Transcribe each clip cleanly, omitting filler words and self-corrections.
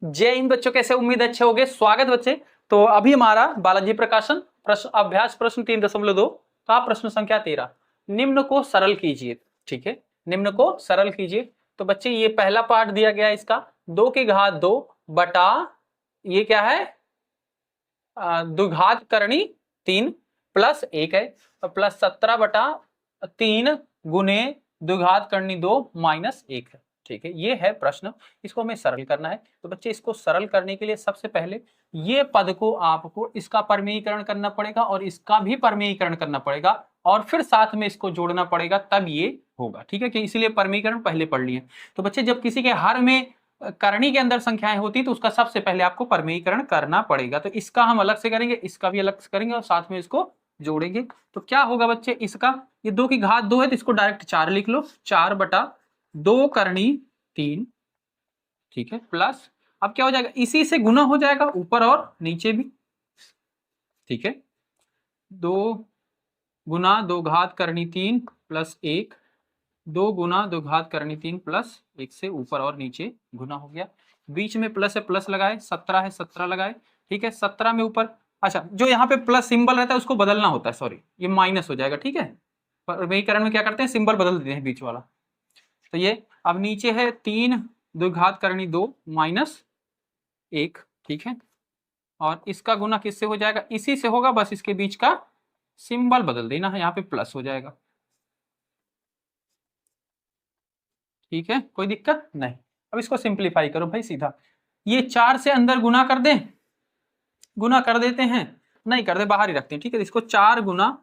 जय हिंद बच्चों, कैसे? उम्मीद अच्छे होंगे। स्वागत बच्चे। तो अभी हमारा बालाजी प्रकाशन प्रश्न अभ्यास प्रश्न 3.2 का प्रश्न संख्या 13, निम्न को सरल कीजिए। ठीक है, निम्न को सरल कीजिए। तो बच्चे ये पहला पार्ट दिया गया है इसका 2 की घात 2 बटा ये क्या है, द्विघात करणी 3 प्लस 1 है, और प्लस 17 बटा 3 गुने द्विघात करणी 2 माइनस 1 है। ठीक है, ये है प्रश्न। इसको हमें सरल करना है। तो बच्चे इसको सरल करने के लिए सबसे पहले ये पद को आपको इसका परमेयीकरण करना पड़ेगा और इसका भी परमेयीकरण करना पड़ेगा और फिर साथ में इसको जोड़ना पड़ेगा, तब ये होगा। ठीक है, कि इसीलिए परमेयीकरण पहले पढ़ लिए। तो बच्चे जब किसी के हर में करणी के अंदर संख्याएं होती तो उसका सबसे पहले आपको परमेयीकरण करना पड़ेगा। तो इसका हम अलग से करेंगे, इसका भी अलग से करेंगे और साथ में इसको जोड़ेंगे। तो क्या होगा बच्चे, इसका ये 2 की घात 2 है तो इसको डायरेक्ट 4 लिख लो, 4 बटा 2 करणी 3। ठीक है, प्लस अब क्या हो जाएगा, इसी से गुना हो जाएगा ऊपर और नीचे भी। ठीक है, 2 गुना 2 घात करणी 3 प्लस 1, 2 गुना 2 घात करणी 3 प्लस 1 से ऊपर और नीचे गुना हो गया। बीच में प्लस है, प्लस लगाए, 17 है 17 लगाए। ठीक है, 17 में ऊपर, अच्छा जो यहाँ पे प्लस सिंबल रहता है उसको बदलना होता है, सॉरी ये माइनस हो जाएगा। ठीक है, परमेयीकरण में क्या करते हैं, सिंबल बदल देते हैं बीच वाला। तो ये अब नीचे है 3 द्विघात करणी 2 माइनस 1। ठीक है, और इसका गुना किससे हो जाएगा, इसी से होगा, बस इसके बीच का सिंबल बदल देना है, यहाँ पे प्लस हो जाएगा। ठीक है, कोई दिक्कत नहीं। अब इसको सिंप्लीफाई करो भाई सीधा, ये 4 से अंदर गुना कर दें, गुना कर देते हैं, नहीं कर दे बाहर ही रखते हैं। ठीक है, इसको 4 गुना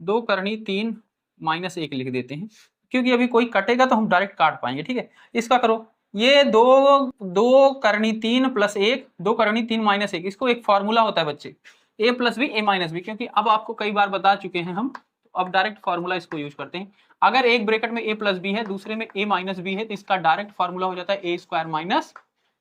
2 करणी 3 माइनस 1 लिख देते हैं, क्योंकि अभी कोई कटेगा तो हम डायरेक्ट काट पाएंगे। ठीक है, इसका करो, ये 2 करणी 3 प्लस 1, 2 करणी 3 माइनस 1, इसको एक फॉर्मूला होता है बच्चे, a plus B A minus B, क्योंकि अब आपको कई बार बता चुके हैं हम, तो अब डायरेक्ट फॉर्मूला इसको यूज करते हैं। अगर एक ब्रैकेट में a प्लस बी है, दूसरे में a माइनस बी है, तो इसका डायरेक्ट फॉर्मूला हो जाता है A square minus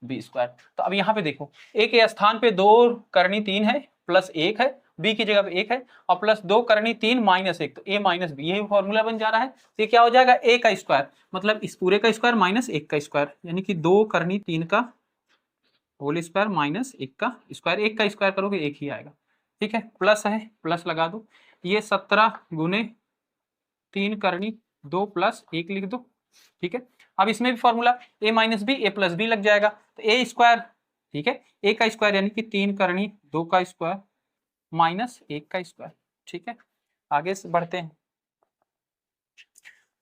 B square. तो अब यहाँ पे देखो, a के स्थान पे 2 करणी 3 है प्लस 1 है, b की जगह पे 1 है, और प्लस 2 करणी 3 माइनस 1, तो a माइनस बी, यही फॉर्मूला बन जा रहा है। तो ये क्या हो जाएगा, a का स्क्वायर, मतलब इस पूरे का स्क्वायर माइनस 1 का स्क्वायर, यानी कि 2 करणी 3 का होल स्क्वायर माइनस 1 का स्क्वायर। 1 का स्क्वायर करोगे 1 ही आएगा। ठीक है, प्लस है, प्लस लगा दो, ये 17 गुने 3 करणी 2 प्लस 1 लिख दो। ठीक है, अब इसमें भी formula a minus B A plus B लग जाएगा, तो a स्क्वायर, ठीक है, a का स्क्वायर यानी कि 3 करणी 2 का स्क्वायर माइनस 1 का स्क्वायर। ठीक है, आगे से बढ़ते हैं।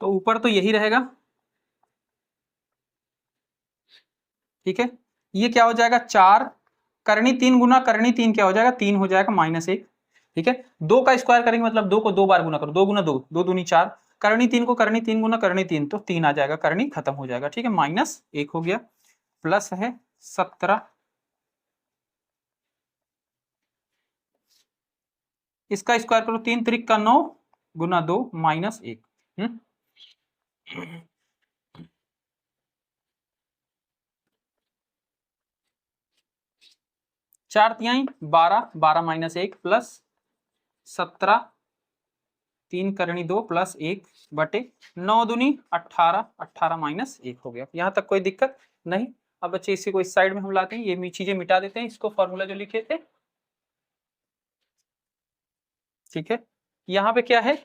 तो ऊपर तो यही रहेगा। ठीक है, ये क्या हो जाएगा, 4 करणी 3 गुना करणी 3 क्या हो जाएगा, 3 हो जाएगा माइनस 1। ठीक है, 2 का स्क्वायर करेंगे मतलब 2 को 2 बार गुना करो, 2 गुना 2, 2 दूनी 4, करणी 3 को करणी 3 गुना करणी 3, तो 3 आ जाएगा, करणी खत्म हो जाएगा। ठीक है, माइनस 1 हो गया, प्लस है 17, इसका स्क्वायर करो, 3 त्रिक का 9 गुना 2 माइनस 1। 4 तिहाई 12, 12 माइनस 1 प्लस 17, 3 करणी 2 प्लस 1 बटे 9 दूनी 18, 18 माइनस 1 हो गया। यहाँ तक कोई दिक्कत नहीं। अब बच्चे इसी को इस साइड में हम लाते हैं, ये चीजें मिटा देते हैं, इसको फॉर्मूला जो लिखे थे। ठीक है, यहाँ पे क्या है,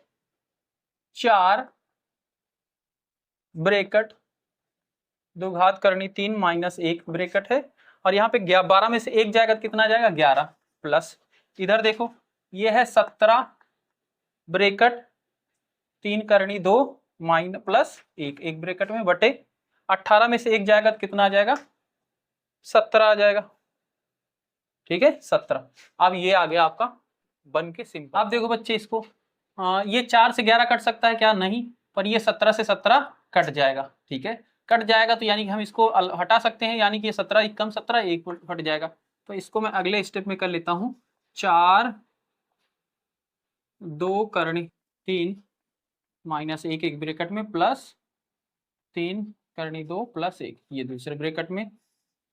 4 ब्रैकेट 2 घात करणी 3 माइनस 1 ब्रैकेट है, और यहाँ पे 12 में से 1 जाएगा तो कितना जाएगा, 11, प्लस इधर देखो ये है 17 ब्रैकेट 3 करणी 2 माइनस प्लस 1, 1 ब्रैकेट में बटे 18 में से 1 जाएगा तो कितना आ जाएगा, 17 आ जाएगा। ठीक है, 17। अब ये आ गया आपका बन के सिंपल। आप देखो बच्चे इसको, ये 4 से 11 कट सकता है क्या, नहीं, पर ये 17 से 17 कट जाएगा। ठीक है, कट जाएगा तो यानी कि हम इसको हटा सकते हैं, यानी कि 17 कम 17 1 हट जाएगा। तो इसको मैं अगले स्टेप में कर लेता हूँ, 4 2 करणी 3 माइनस 1, 1 ब्रैकेट में प्लस 3 करणी 2 प्लस 1, ये दूसरे ब्रैकेट में,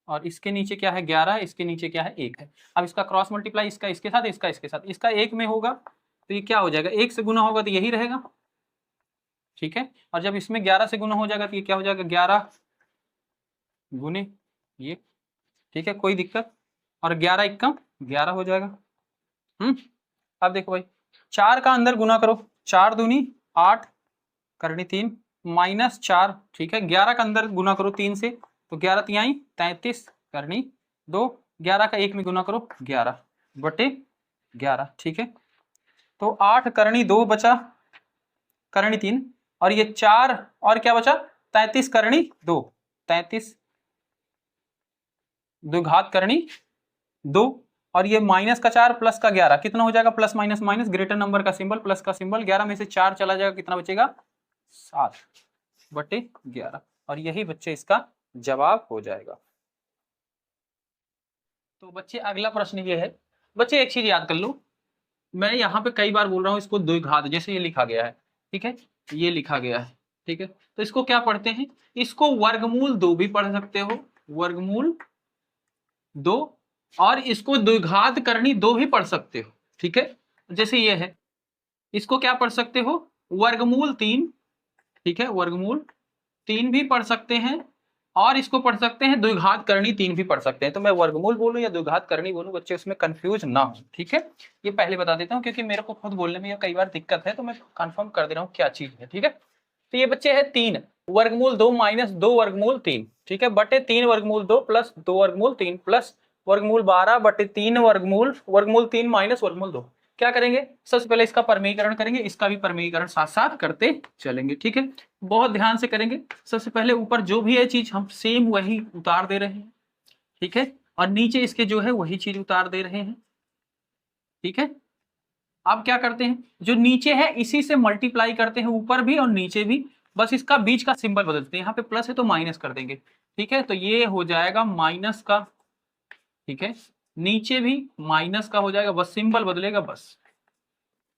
और इसके नीचे क्या है 11, इसके नीचे क्या है 1 है। अब इसका क्रॉस मल्टीप्लाई, इसका इसके साथ, इसका इसके साथ, इसका 1 में होगा तो ये क्या हो जाएगा, 1 से गुना होगा तो यही रहेगा। ठीक है, और जब इसमें 11 से गुना हो जाएगा तो ये क्या हो जाएगा, 11 गुने ये। ठीक है, कोई दिक्कत। और 11 इक्का 11 हो जाएगा। अब देखो भाई, 4 का अंदर गुना करो, 4 दूनी 8 करनी 3 माइनस 4, ठीक है। 11 का अंदर गुना करो 3 से, तो 11 तिहाई 33 करनी 2, 11 का 1 में गुना करो 11 बटे 11, ठीक है। तो 8 करनी 2 बचा, करनी 3, और ये 4 और क्या बचा 33 करनी 2, 33 द्विघात करनी 2, और ये माइनस का 4 प्लस का 11 कितना हो जाएगा, plus minus minus greater number का सिंबल प्लस का सिंबल, 11 में से 4 चला जाएगा, कितना बचेगा 7 बटे 11, और यही बच्चे इसका जवाब हो जाएगा। तो बच्चे अगला प्रश्न ये है, बच्चे एक चीज याद कर लो, मैं यहाँ पे कई बार बोल रहा हूँ इसको द्विघात, जैसे ये लिखा गया है, ठीक है, ये लिखा गया है, ठीक है। तो इसको क्या पढ़ते हैं, इसको वर्गमूल 2 भी पढ़ सकते हो, वर्गमूल 2, और इसको द्विघात करनी 2 भी पढ़ सकते हो, ठीक है। जैसे ये है, इसको क्या पढ़ सकते हो, वर्गमूल 3, ठीक है, वर्गमूल 3 भी पढ़ सकते हैं, और इसको पढ़ सकते हैं द्विघात करनी 3 भी पढ़ सकते हैं। तो मैं वर्गमूल बोलूं या द्विघात करनी बोलूं, बच्चे उसमें कंफ्यूज ना हो, ठीक है। ये पहले बता देता हूं, क्योंकि मेरे को खुद बोलने में कई बार दिक्कत है, तो मैं कंफर्म कर दे रहा हूं क्या चीज है, ठीक है। तो ये बच्चे है 3 वर्गमूल 2 माइनस 2 वर्गमूल 3, ठीक है, बटे 3 वर्गमूल 2 प्लस 2 वर्गमूल 3 प्लस वर्गमूल 12 बटे 3 वर्गमूल 3 माइनस वर्गमूल 2। क्या करेंगे, सबसे पहले इसका परमीकरण करेंगे, इसका भी परमीकरण साथ साथ करते चलेंगे, ठीक है। बहुत ध्यान से करेंगे। सबसे पहले ऊपर जो भी है चीज हम सेम वही उतार दे रहे हैं, ठीक है, और नीचे इसके जो है वही चीज उतार दे रहे हैं, ठीक है। अब क्या करते हैं, जो नीचे है इसी से मल्टीप्लाई करते हैं, ऊपर भी और नीचे भी, बस इसका बीच का सिंबल बदलते हैं, यहाँ पे प्लस है तो माइनस कर देंगे, ठीक है। तो ये हो जाएगा माइनस का, ठीक है, नीचे भी माइनस का हो जाएगा, बस सिंबल बदलेगा बस,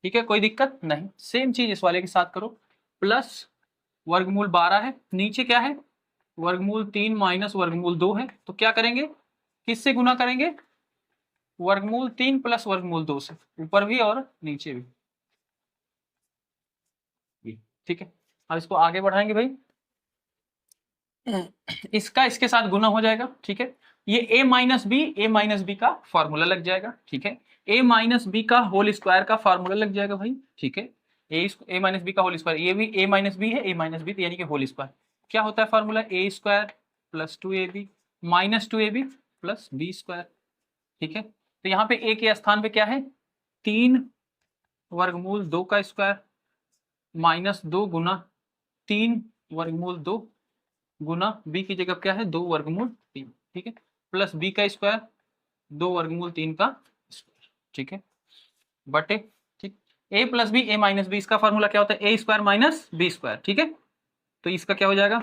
ठीक है, कोई दिक्कत नहीं। सेम चीज इस वाले के साथ करो, प्लस वर्गमूल 12 है, नीचे क्या है वर्गमूल 3 माइनस वर्गमूल 2 है, तो क्या करेंगे, किससे गुना करेंगे, वर्गमूल 3 प्लस वर्गमूल 2 से, ऊपर भी और नीचे भी, ठीक है। अब इसको आगे बढ़ाएंगे भाई, इसका इसके साथ गुना हो जाएगा, ठीक है। ये a माइनस बी का फॉर्मूला लग जाएगा, ठीक है। a माइनस बी का होल स्क्वायर का फॉर्मूला लग जाएगा भाई, ठीक है। a माइनस बी का होल स्क्वायर, ये भी a माइनस बी है, a माइनस बी यानी कि होल स्क्वायर, क्या होता है formula, a square plus 2ab minus 2ab plus B square, ठीक है। तो यहाँ पे a के स्थान पे क्या है, 3 वर्गमूल 2 का स्क्वायर माइनस 2 गुना 3 वर्गमूल 2 गुना बी की जगह क्या है 2 वर्गमूल 3, ठीक है, प्लस बी का स्क्वायर 2 वर्गमूल 3 का स्क्वायर, ठीक है, बटे, ठीक, ए plus B A minus B, इसका फॉर्मूला क्या होता है, A square minus B square, ठीक है। तो इसका क्या हो जाएगा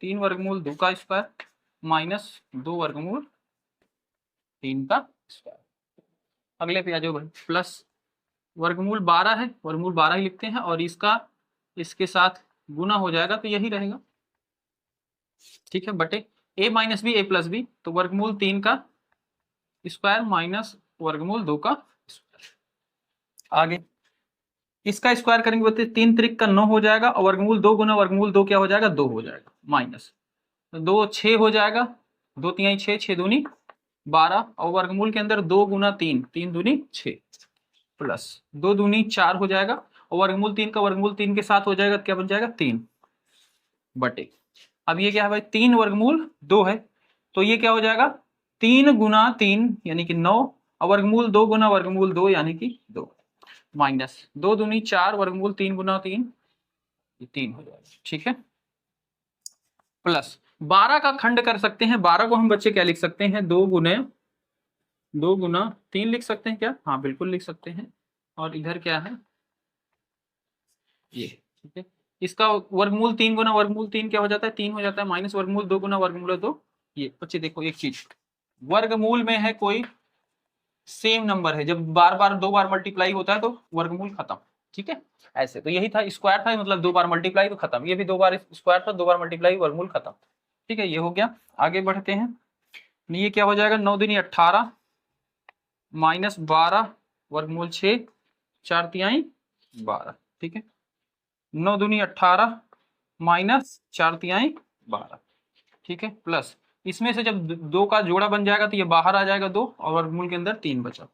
3 वर्गमूल 2 का स्क्वायर माइनस 2 वर्गमूल 3 का स्क्वायर। अगले पे आ जाओ भाई, प्लस वर्गमूल 12 है, वर्गमूल 12 ही लिखते हैं, और इसका इसके साथ गुना हो जाएगा, तो यही रहेगा, ठीक है, बटे a minus B A plus B, तो वर्गमूल 3 का स्क्वायर माइनस वर्गमूल 2 का स्क्वायर। आगे इसका स्क्वायर करेंगे बोलते 3 त्रिक का 9 हो जाएगा, और वर्गमूल 2 गुना वर्गमूल 2 क्या हो जाएगा 2 हो जाएगा, माइनस 2 6 हो जाएगा, 2 तिहाई 6 6 दूनी 12, और वर्गमूल के अंदर 2 गुना 3 3 दूनी 6 प्लस 2 दूनी 4 हो जाएगा, और वर्गमूल 3 का वर्गमूल 3 के साथ हो जाएगा, क्या बन जाएगा 3 बटे, अब ये क्या है भाई 3 वर्गमूल 2 है, तो ये क्या हो जाएगा 3 गुना 3 यानी कि 9, और वर्गमूल 2 गुना वर्गमूल 2 यानी कि 2, माइनस 2 दूनी 4 वर्गमूल 3 गुना 3 ये 3 हो जाएगा, ठीक है, प्लस 12 का खंड कर सकते हैं, 12 को हम बच्चे क्या लिख सकते हैं 2 गुना 3 लिख सकते हैं क्या, हाँ बिल्कुल लिख सकते हैं, और इधर क्या है ये, ठीक है। इसका वर्गमूल 3 गुना वर्गमूल 3 क्या हो जाता है 3 हो जाता है, माइनस वर्गमूल 2 गुना वर्गमूल 2, ये बच्चे देखो एक चीज, वर्गमूल में है कोई सेम नंबर है, जब बार बार 2 बार मल्टीप्लाई होता है तो वर्गमूल खत्म, ठीक है। ऐसे तो यही था स्क्वायर था, मतलब 2 बार मल्टीप्लाई तो खत्म, ये भी 2 बार स्क्वायर था, 2 बार मल्टीप्लाई वर्गमूल खत्म, ठीक है, ये हो गया। आगे बढ़ते हैं, ये क्या हो जाएगा 9 दूनी 18 माइनस 12 वर्गमूल 6 4 तिहाई 12, ठीक है, 9 दूनी 18 माइनस 4 तिहाई 12, ठीक है, प्लस इसमें से जब दो का जोड़ा बन जाएगा तो ये बाहर आ जाएगा 2 और वर्गमूल के अंदर 3 बचा।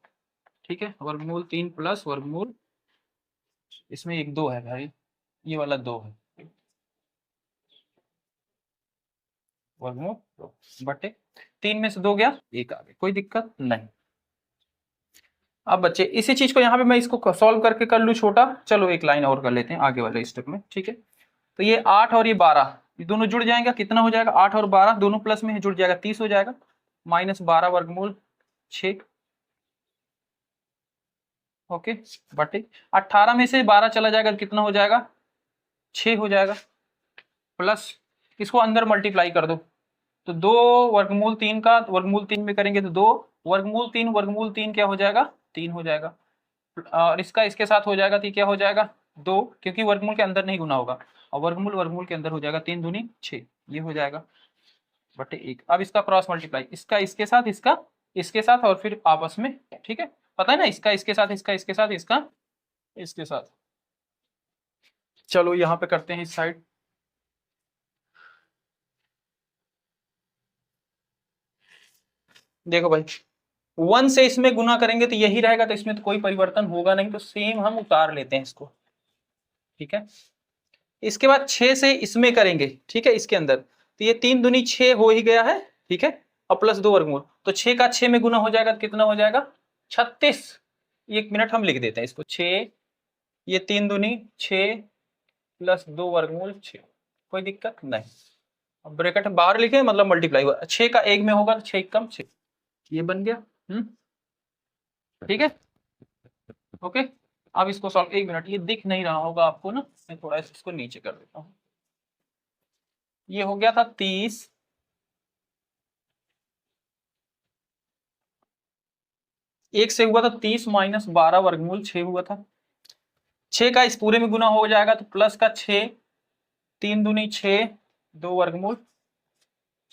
ठीक है, वर्गमूल 3 प्लस वर्गमूल, इसमें एक 2 है भाई, ये वाला 2 है, वर्गमूल 2 बटे 3 में से 2 गया, 1 आ गया, कोई दिक्कत नहीं। अब बच्चे इसी चीज को यहाँ पे मैं इसको सॉल्व करके कर लूँ छोटा, चलो एक लाइन और कर लेते हैं आगे वाले स्टेप में। ठीक है, तो ये 8 और ये 12 ये दोनों जुड़ जाएंगे, कितना हो जाएगा 8 और 12 दोनों प्लस में जुड़ जाएगा 30 हो जाएगा, माइनस 12 वर्गमूल 6, ओके, बटे 18 में से 12 चला जाएगा कितना हो जाएगा 6 हो जाएगा, प्लस इसको अंदर मल्टीप्लाई कर दो, तो 2 वर्गमूल 3 का वर्गमूल 3 में करेंगे तो 2 वर्गमूल 3 क्या हो जाएगा 3 हो जाएगा, और इसका इसके साथ हो जाएगा तो क्या हो जाएगा 2, क्योंकि वर्गमूल के अंदर नहीं गुना होगा, और वर्गमूल के अंदर हो जाएगा 3 दूनी 6, ये हो जाएगा बटे 1। अब इसका क्रॉस मल्टीप्लाई, इसका इसके साथ, इसका इसके साथ, और फिर आपस में, ठीक है, पता है ना, इसका इसके साथ, इसका इसके साथ, इसका इसके साथ। चलो यहाँ पे करते हैं इस साइड, देखो भाई 1 से इसमें गुना करेंगे तो यही रहेगा, तो इसमें तो कोई परिवर्तन होगा नहीं, तो सेम हम उतार लेते हैं इसको। ठीक है, इसके बाद 6 से इसमें करेंगे, ठीक है, इसके अंदर तो ये 3 दूनी 6 हो ही गया है, ठीक है, और प्लस 2 वर्गमूल, तो 6 का 6 में गुना हो जाएगा तो कितना हो जाएगा 36। 1 मिनट हम लिख देते हैं इसको, 6 ये 3 दूनी 6 प्लस 2 वर्गमूल 6, कोई दिक्कत नहीं। अब ब्रैकेट बाहर लिखे मतलब मल्टीप्लाई हुआ, 6 का 1 में होगा तो 6 कम 6, ये बन गया। ठीक है, ओके। अब इसको सॉल्व, 1 मिनट, ये दिख नहीं रहा होगा आपको ना, मैं थोड़ा इसको नीचे कर देता हूँ। ये हो गया था 30, एक से हुआ था 30 माइनस 12 वर्गमूल 6 हुआ था, 6 का इस पूरे में गुना हो जाएगा तो प्लस का 6, 3 दूनी 6, 2 वर्गमूल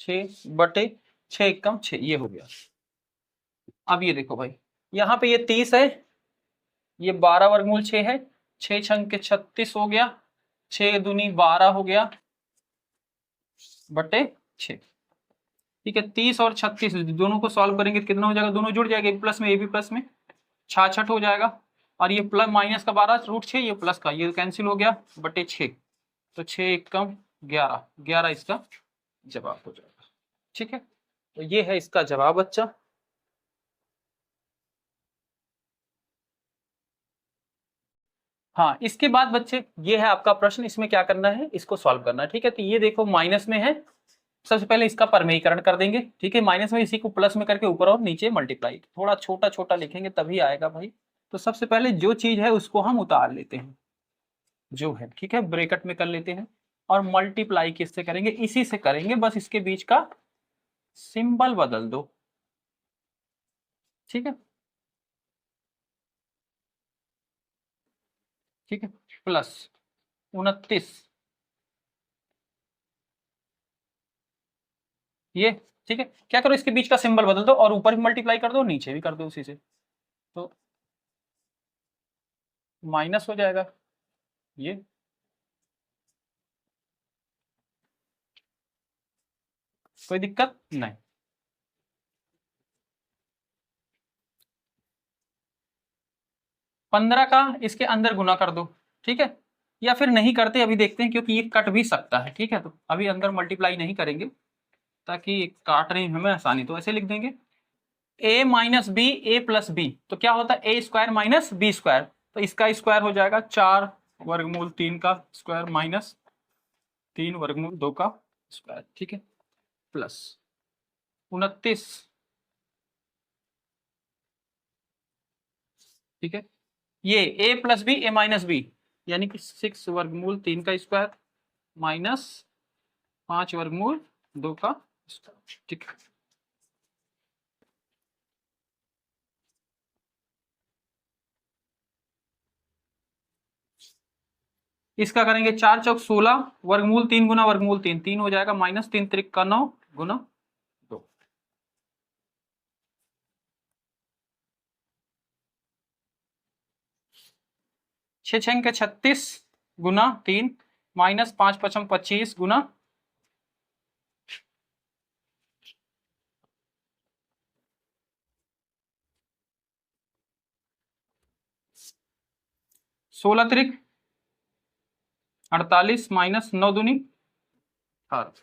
6 बटे 6 कम 6, ये हो गया। अब ये देखो भाई, यहाँ पे ये 30 है, ये 12 वर्गमूल 6 है, 6 छंग के 36 हो गया, 6 दूनी 12 हो गया बटे 6। ठीक है, 30 और 36 दोनों को सॉल्व करेंगे तो कितना हो जाएगा, दोनों जुड़ जाएंगे, प्लस में, ये भी प्लस में, 66 हो जाएगा, और ये प्लस माइनस का 12 रूट 6, ये प्लस का, ये कैंसिल हो गया बटे 6, तो 6 एक कम 11, 11 इसका जवाब हो जाएगा। ठीक है, तो ये है इसका जवाब बच्चा। हाँ, इसके बाद बच्चे ये है आपका प्रश्न, इसमें क्या करना है, इसको सॉल्व करना है। ठीक है, तो ये देखो माइनस में है, सबसे पहले इसका परमेयीकरण कर देंगे। ठीक है, माइनस में इसी को प्लस में करके ऊपर और नीचे मल्टीप्लाई, थोड़ा छोटा छोटा लिखेंगे तभी आएगा भाई। तो सबसे पहले जो चीज है उसको हम उतार लेते हैं, जो है, ठीक है, ब्रैकेट में कर लेते हैं, और मल्टीप्लाई किससे करेंगे, इसी से करेंगे, बस इसके बीच का सिंबल बदल दो। ठीक है, ठीक है, प्लस 29, ये, ठीक है, क्या करो इसके बीच का सिंबल बदल दो, और ऊपर भी मल्टीप्लाई कर दो, नीचे भी कर दो उसी से, तो माइनस हो जाएगा ये, कोई दिक्कत नहीं। 15 का इसके अंदर गुना कर दो, ठीक है, या फिर नहीं करते, अभी देखते हैं, क्योंकि ये कट भी सकता है। ठीक है, तो अभी अंदर मल्टीप्लाई नहीं करेंगे ताकि काटने में हमें आसानी, तो ऐसे लिख देंगे a minus B A plus B, तो क्या होता है A square minus B square, तो इसका स्क्वायर हो जाएगा 4 वर्गमूल 3 का स्क्वायर माइनस 3 वर्गमूल 2 का स्क्वायर। ठीक है, प्लस 29, ठीक है, ये a plus B A minus B, यानी कि 6 वर्गमूल 3 का स्क्वायर माइनस 5 वर्गमूल 2 का स्क्वायर। ठीक है, इसका करेंगे 4 चौक 16 वर्गमूल 3 गुना वर्गमूल 3, 3 हो जाएगा, माइनस 3 त्रिक का 9 गुना 2, 6 छंग के 36 गुना 3 माइनस 5 पचम 25 गुना 16 त्रिक 48 माइनस 9 दूनी 18।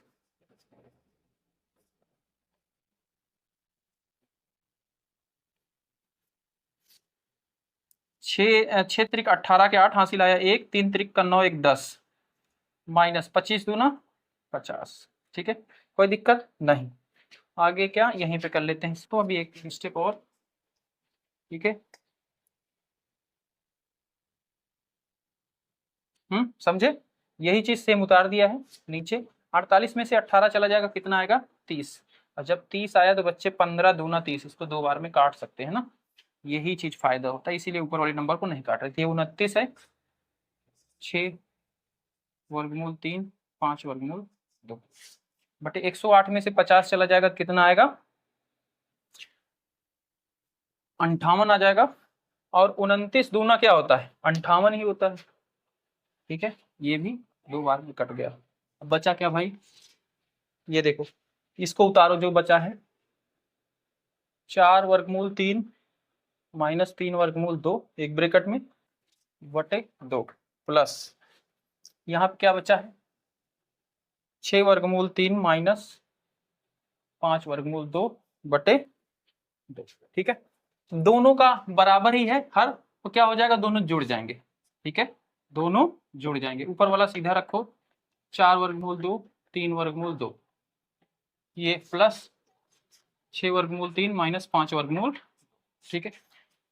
छः त्रिक 18 के 8 हासिल आया 1, 3 त्रिक का 9 1 10 माइनस 25 दूना 50। ठीक है, कोई दिक्कत नहीं। आगे क्या यहीं पे कर लेते हैं इसको, अभी एक स्टेप और। ठीक है, समझे? यही चीज सेम उतार दिया है नीचे। 48 में से 18 चला जाएगा, कितना आएगा 30। और जब 30 आया तो बच्चे 15 दूना 30, इसको 2 बार में काट सकते हैं ना, यही चीज फायदा होता है, इसीलिए ऊपर वाले नंबर को नहीं काट रहे थे। 29 है, 6 वर्गमूल 3 5 वर्गमूल 2 बटे 108 में से 50 चला जाएगा, कितना आएगा 58 आ जाएगा। और 29 दूना क्या होता है 58 ही होता है। ठीक है, ये भी 2 बार में कट गया। अब बचा क्या भाई, ये देखो, इसको उतारो जो बचा है, 4 वर्गमूल 3 माइनस 3 वर्गमूल 2 एक ब्रैकेट में बटे 2 प्लस यहाँ पे क्या बचा है 6 वर्गमूल 3 माइनस 5 वर्गमूल 2 बटे 2। ठीक है, दोनों का बराबर ही है हर, तो क्या हो जाएगा दोनों जुड़ जाएंगे। ठीक है, दोनों जुड़ जाएंगे, ऊपर वाला सीधा रखो, 4 वर्गमूल 2 3 वर्गमूल 2, ये प्लस 6 वर्गमूल 3 माइनस 5 वर्गमूल। ठीक है,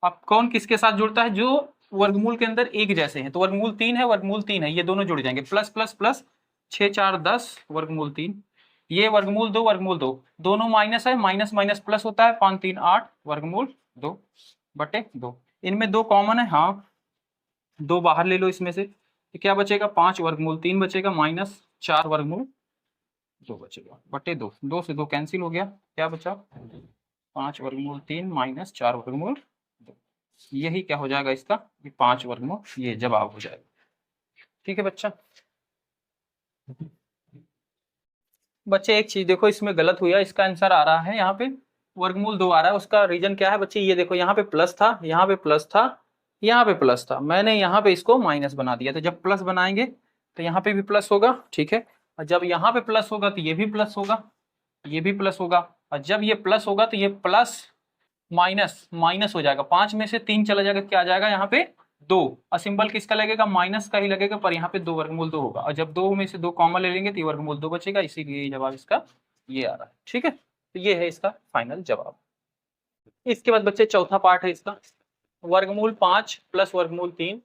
अब कौन किसके साथ जुड़ता है, जो वर्गमूल के अंदर एक जैसे हैं, तो वर्गमूल 3 है वर्गमूल 3 है, ये दोनों जुड़ जाएंगे, प्लस प्लस प्लस 6 4 10 वर्गमूल 3, ये वर्गमूल 2 वर्गमूल 2, दोनों माइनस है, माइनस माइनस प्लस होता है, 5 3 8 वर्गमूल 2 बटे 2। इनमें 2 कॉमन है, हाँ 2 बाहर ले लो इसमें से, तो क्या बचेगा 5 वर्गमूल 3 बचेगा माइनस 4 वर्गमूल 2 बचेगा बटे 2। 2 से 2 कैंसिल हो गया, क्या बचा 5 वर्गमूल 3 माइनस 4 वर्गमूल 2, यही क्या हो जाएगा इसका 5 वर्गमूल, ये जवाब हो जाएगा। ठीक है बच्चा, बच्चे एक चीज देखो इसमें गलत हुआ, इसका आंसर आ रहा है यहाँ पे वर्गमूल 2 आ रहा है, उसका रीजन क्या है बच्चे, ये देखो यहाँ पे प्लस था, यहाँ पे प्लस था, यहाँ पे प्लस था, मैंने यहाँ पे इसको माइनस बना दिया, तो जब प्लस बनाएंगे तो यहाँ पे भी प्लस होगा। ठीक है, और जब यहाँ पे प्लस होगा तो ये भी प्लस होगा, ये भी प्लस होगा, और जब ये प्लस होगा तो ये प्लस माइनस माइनस हो जाएगा, 5 में से 3 चला जाएगा, क्या आ जाएगा यहाँ पे 2, और सिंबल किसका लगेगा माइनस का ही लगेगा, पर यहाँ पे 2 वर्गमूल 2 होगा, और जब 2 में से 2 कॉमन ले लेंगे तो ये वर्गमूल 2 बचेगा, इसीलिए जवाब इसका ये आ रहा है। ठीक है, तो ये है इसका फाइनल जवाब। इसके बाद बच्चे चौथा पार्ट है इसका, वर्गमूल 5 प्लस वर्गमूल 3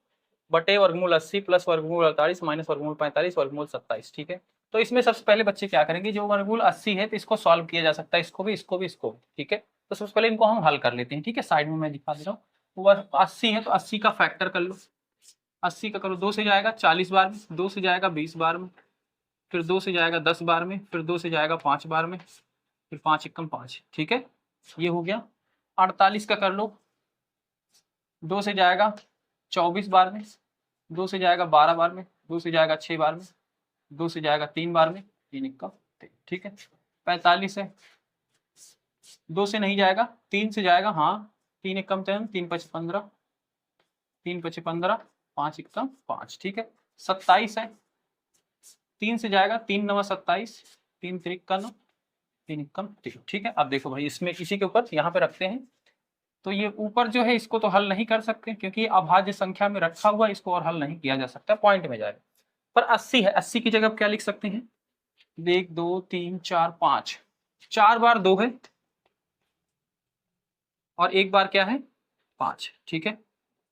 बटे वर्गमूल 80 प्लस वर्गमूल 48 माइनस वर्गमूल 45 वर्गमूल 27। ठीक है, तो इसमें सबसे पहले बच्चे क्या करेंगे, जो वर्गमूल 80 है तो इसको सॉल्व किया जा सकता है, इसको भी इसको भी इसको भी। ठीक है, तो सबसे पहले इनको हम हल कर लेते हैं। ठीक है, साइड में मैं दिखा दे रहा हूँ, 80 है तो 80 का फैक्टर कर लो, 80 का करो, 2 से जाएगा 40 बार में, 2 से जाएगा 20 बार में, फिर 2 से जाएगा 10 बार में, फिर 2 से जाएगा 5 बार में, फिर 5 एकम 5। ठीक है, ये हो गया। 48 का कर लो, 2 से जाएगा 24 बार में, 2 से जाएगा 12 बार में, 2 से जाएगा 6 बार में, 2 से जाएगा 3 बार में, 3 एकम 3। ठीक है, 45 है, 2 से नहीं जाएगा, 3 से जाएगा, हाँ 3 एकम 3 3 5 15, 3 5 15 5 एकम 5। ठीक है, 27 है, 3 से जाएगा, 3 9 27, 3 3 का 9, 3 एकम 3। ठीक है, अब देखो भाई इसमें इसी के ऊपर यहाँ पे रखते हैं, तो ये ऊपर जो है इसको तो हल नहीं कर सकते क्योंकि अभाज्य संख्या में रखा हुआ, इसको और हल नहीं किया जा सकता, पॉइंट में जाएगा। पर 80 है, 80 की जगह क्या लिख सकते हैं, 1 2 3 4 5, 4 बार 2 है और 1 बार क्या है 5। ठीक है,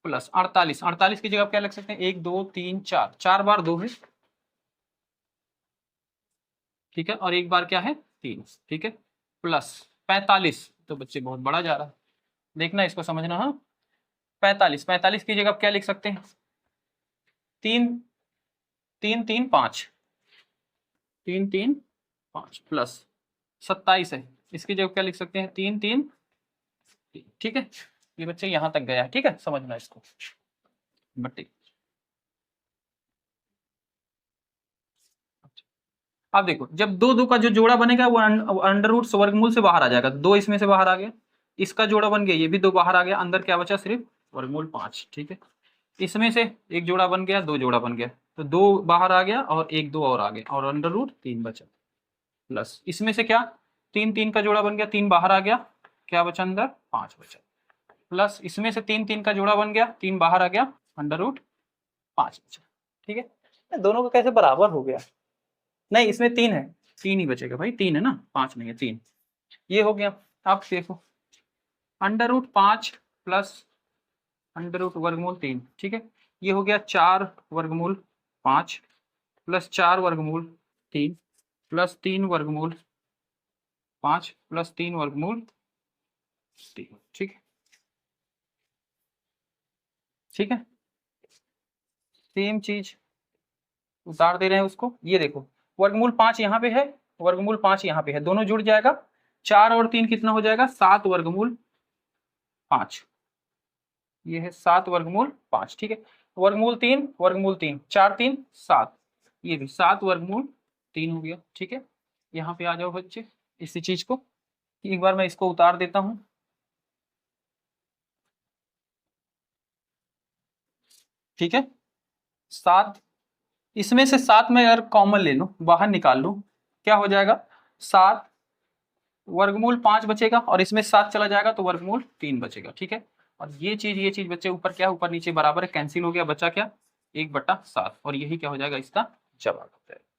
प्लस 48, 48 की जगह क्या लिख सकते हैं, 1 2 3 4, 4 बार 2 है। ठीक है, और 1 बार क्या है 3। ठीक है, प्लस 45, तो बच्चे बहुत बड़ा जा रहा है, देखना इसको समझना। हाँ 45, 45 की जगह क्या लिख सकते हैं, 3 3 3 5, 3 3 5 प्लस 27 है, इसकी जगह क्या लिख सकते हैं 3 3 3। ठीक है, ये बच्चे यहाँ तक गया है। ठीक है, समझना इसको बट्टी। अब देखो जब 2 2 का जो जोड़ा बनेगा वो अंडर रूट वर्गमूल से बाहर आ जाएगा, 2 इसमें से बाहर आ गया, इसका जोड़ा बन गया, ये भी 2 बाहर आ गया, अंदर क्या बचा सिर्फ वर्गमूल 5। ठीक है, इसमें से एक जोड़ा बन गया, दो जोड़ा बन गया, तो दो बाहर आ गया और एक दो और आ गया, और अंडर रूट 3 बचा, प्लस इसमें से क्या, 3 3 का जोड़ा बन गया, 3 बाहर आ गया, क्या बचा अंदर, 5 बचा, प्लस इसमें से 3 3 का जोड़ा बन गया, 3 बाहर आ गया, अंडर रूट 5 बचा। ठीक है, दोनों का कैसे बराबर हो गया, नहीं इसमें 3 है, 3 ही बचेगा भाई, 3 है ना, 5 नहीं है, 3। ये हो गया। आप देखो under root 5 plus under root वर्गमूल 3, ठीक है, ये हो गया 4 वर्गमूल 5 प्लस 4 वर्गमूल 3 प्लस 3 वर्गमूल 5 प्लस 3 वर्गमूल 3। ठीक है, ठीक है, सेम चीज उतार दे रहे हैं उसको। ये देखो वर्गमूल 5 यहाँ पे है, वर्गमूल 5 यहाँ पे है, दोनों जुड़ जाएगा, 4 और 3 कितना हो जाएगा, 7 वर्गमूल 5, ये है 7 वर्गमूल 5। ठीक है, वर्गमूल 3 वर्गमूल 3, 4 3 7, ये भी 7 वर्गमूल 3 हो गया। ठीक है, यहाँ पे आ जाओ बच्चे, इसी चीज को एक बार मैं इसको उतार देता हूँ। ठीक है, 7, इसमें से 7 में अगर कॉमन ले लो, बाहर निकाल लो, क्या हो जाएगा, 7 वर्गमूल 5 बचेगा, और इसमें 7 चला जाएगा तो वर्गमूल 3 बचेगा। ठीक है, और ये चीज बच्चे ऊपर क्या, ऊपर नीचे बराबर है, कैंसिल हो गया, बचा क्या, 1/7, और यही क्या हो जाएगा, इसका जवाब हो जाएगा।